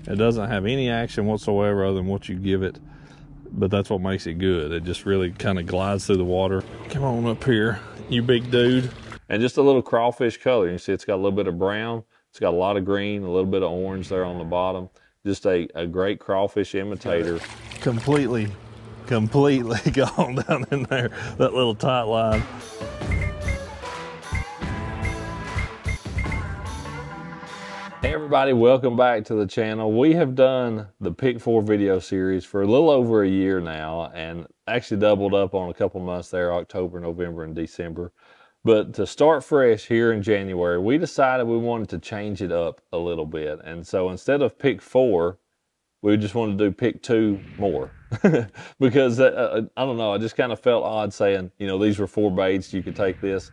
It doesn't have any action whatsoever other than what you give it, but that's what makes it good. It just really kind of glides through the water. Come on up here, you big dude. And just a little crawfish color. You see it's got a little bit of brown, it's got a lot of green, a little bit of orange there on the bottom. Just a great crawfish imitator. Completely gone down in there, that little tight line. Hey everybody, welcome back to the channel. We have done the Pick 4 video series for a little over a year now, and actually doubled up on a couple months there, October, November, and December. But to start fresh here in January, we decided we wanted to change it up a little bit. And so instead of Pick 4, we just wanted to do Pick 2 more. Because, I don't know, I just kind of felt odd saying, you know, these were 4 baits, you could take this.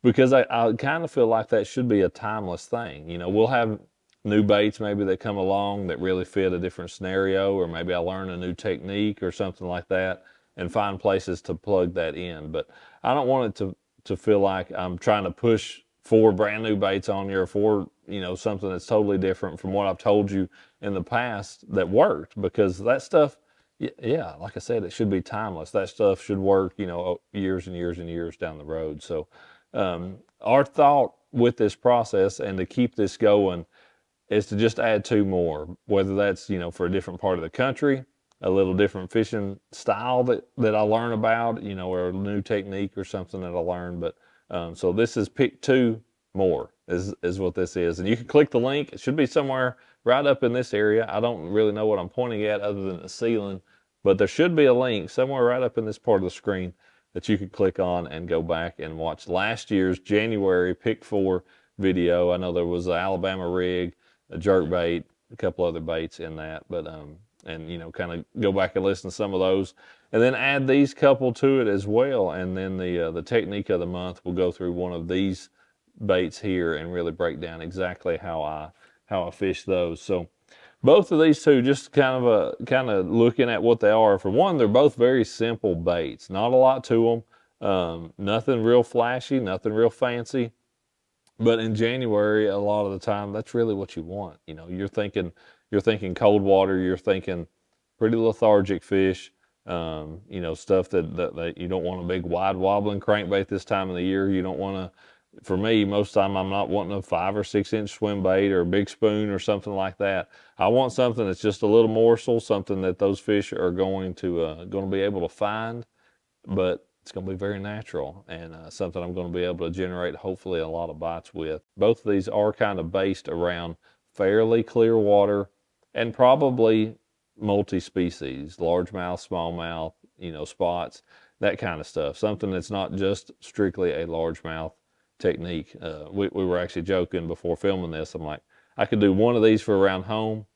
Because I kind of feel like that should be a timeless thing. You know, we'll have new baits maybe that come along that really fit a different scenario, or maybe I learn a new technique or something like that and find places to plug that in. But I don't want it to feel like I'm trying to push 4 brand new baits on you, or 4, you know, something that's totally different from what I've told you in the past that worked. Because that stuff, yeah, like I said, it should be timeless. That stuff should work, you know, years and years and years down the road. So our thought with this process, and to keep this going, is to just add 2 more, whether that's, you know, for a different part of the country, a little different fishing style that I learn about, you know, or a new technique or something that I learned. But so this is Pick 2 more is what this is. And you can click the link. It should be somewhere right up in this area. I don't really know what I'm pointing at other than the ceiling, but there should be a link somewhere right up in this part of the screen that you could click on and go back and watch last year's January Pick 4 video. I know there was an Alabama rig, a jerkbait, a couple other baits in that, but and you know, kind of go back and listen to some of those, and then add these couple to it as well. And then the technique of the month, will go through one of these baits here and really break down exactly how I fish those. So both of these 2, just kind of looking at what they are. For one, they're both very simple baits. Not a lot to them. Nothing real flashy, nothing real fancy. But in January, a lot of the time, that's really what you want. You know, you're thinking cold water. You're thinking pretty lethargic fish. You know, stuff that you don't want a big wide wobbling crankbait this time of the year. You don't want to. For me, most of the time, I'm not wanting a 5 or 6 inch swim bait or a big spoon or something like that. I want something that's just a little morsel, something that those fish are going to be able to find, but it's going to be very natural, and something I'm going to be able to generate hopefully a lot of bites with. Both of these are kind of based around fairly clear water and probably multi-species, largemouth, smallmouth, you know, spots, that kind of stuff. Something that's not just strictly a largemouth technique. We were actually joking before filming this. I'm like, I could do one of these for around home,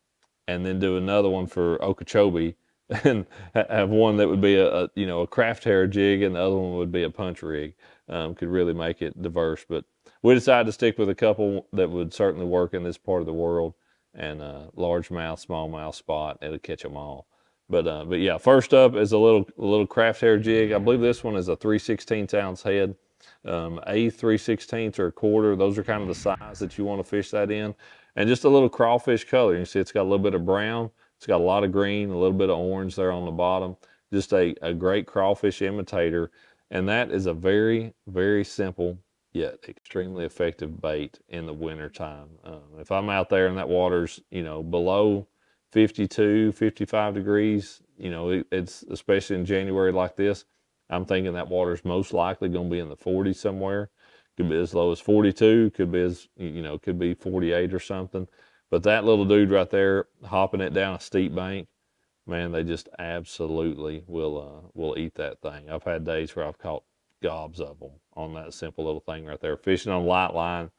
and then do another one for Okeechobee, and have one that would be a you know, a craft hair jig, and the other one would be a punch rig. Could really make it diverse. But we decided to stick with a couple that would certainly work in this part of the world, and largemouth, smallmouth, spot, it'll catch them all. But yeah, first up is a little craft hair jig. I believe this one is a 3/16 ounce head. A 3/16 or a quarter, those are kind of the size that you want to fish that in. And just a little crawfish color. You see it's got a little bit of brown, it's got a lot of green, a little bit of orange there on the bottom. Just a great crawfish imitator. And that is a very, very simple yet extremely effective bait in the winter time. If I'm out there and that water's, you know, below 52, 55 degrees, you know, it's especially in January like this, I'm thinking that water's most likely going to be in the 40s somewhere. Could be as low as 42, could be as, you know, could be 48 or something. But that little dude right there, hopping it down a steep bank, man, they just absolutely will eat that thing. I've had days where I've caught gobs of them on that simple little thing right there. Fishing on light line,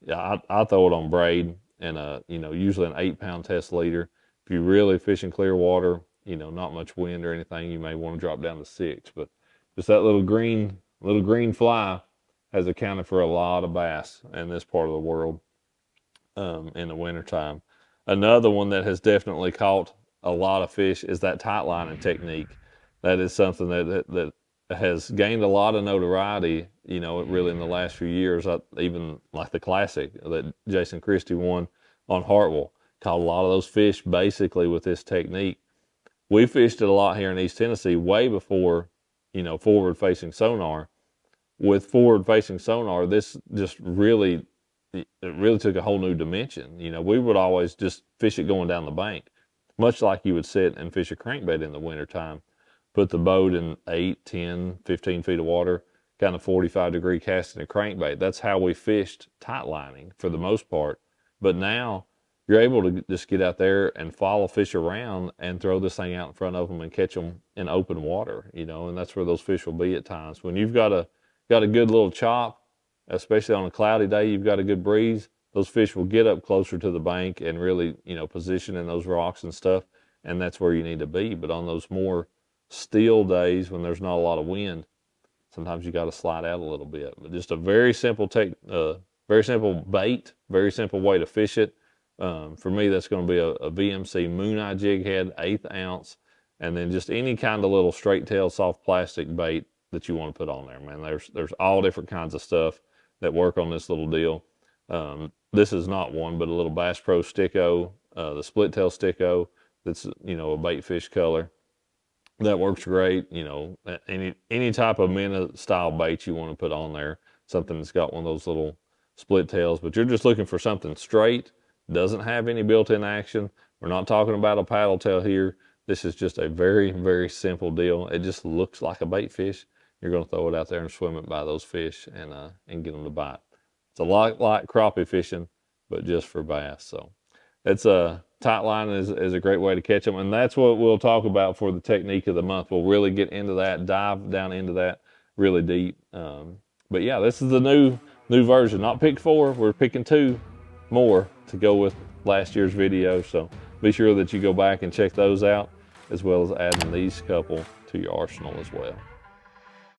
yeah, I throw it on braid, and you know, usually an 8-pound test leader. If you're really fishing clear water, you know, not much wind or anything, you may want to drop down to 6. But just that little green fly has accounted for a lot of bass in this part of the world in the wintertime. Another one that has definitely caught a lot of fish is that tight lining technique. That is something that has gained a lot of notoriety, you know, really in the last few years. Even like the Classic that Jason Christie won on Hartwell Caught a lot of those fish basically with this technique. We fished it a lot here in East Tennessee way before, you know, forward-facing sonar. With forward-facing sonar, this just really, it really took a whole new dimension. You know, we would always just fish it going down the bank, much like you would sit and fish a crankbait in the wintertime. Put the boat in 8, 10, 15 feet of water, kind of 45-degree casting a crankbait. That's how we fished tight lining for the most part. But now you're able to just get out there and follow fish around and throw this thing out in front of them and catch them in open water, you know, and that's where those fish will be at times. When you've got a good little chop, especially on a cloudy day, you've got a good breeze, those fish will get up closer to the bank and really, you know, position in those rocks and stuff, and that's where you need to be. But on those more still days when there's not a lot of wind, sometimes you got to slide out a little bit. But just a very simple very simple bait, very simple way to fish it. For me, that's going to be a VMC Moon Eye jig head, 1/8 ounce, and then just any kind of little straight tail soft plastic bait that you want to put on there, man. There's all different kinds of stuff that work on this little deal. This is not one, but a little Bass Pro Sticko, the split tail Sticko. That's, you know, a bait fish color. That works great. You know, any type of minnow style bait you want to put on there, something that's got one of those little split tails, but you're just looking for something straight, doesn't have any built-in action. We're not talking about a paddle tail here. This is just a very, very simple deal. It just looks like a bait fish. You're going to throw it out there and swim it by those fish and get them to bite. It's a lot like crappie fishing, but just for bass. So it's a tight line is a great way to catch them, and that's what we'll talk about for the technique of the month. We'll really get into that, dive down into that really deep. But yeah, this is the new version. Not pick 4, we're picking 2 more to go with last year's video. So be sure that you go back and check those out, as well as adding these couple to your arsenal as well.